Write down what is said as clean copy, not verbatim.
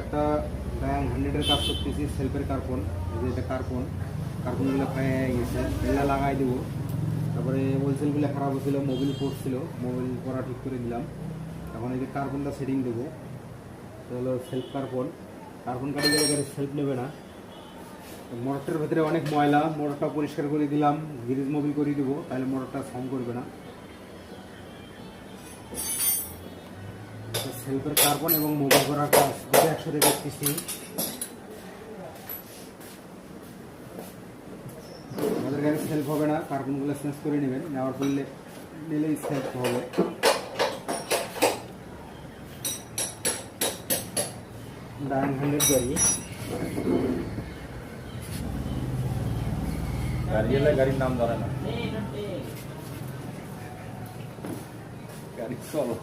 একটা ব্যাং 100-এর কাজ করতেছি, সেলফের কার্বন, এই যে এটা কার্বনগুলো প্রায় হয়ে গেছে, এগুলো লাগাই দেবো। তারপরে হোলসেলগুলো খারাপ হচ্ছিল, মোবিল পড়ছিল, মোবিল পরা ঠিক করে দিলাম। এখন এই যে কার্বনটা সেটিং দেবো, এটা হলো সেলফ কার্বন কাটে গেলে গাড়ি সেলফ নেবে না। মোটরটার ভেতরে অনেক ময়লা, মোটরটা পরিষ্কার করে দিলাম, গ্রিজ মোবিল করে দেবো, তাহলে মোটরটা ফর্ম করবে না। সেলফের কার্বন এবং মোবিল করার কাজ একসাথে দেখতেছি। আমাদের গাড়ি সেলফ হবে না, কার্বনগুলো চেঞ্জ করে নেবেন, নেওয়ার পড়লে নিলেই সেলফ হবে। ডান 100 গাড়ির নাম ধরে না, গাড়ি চলো।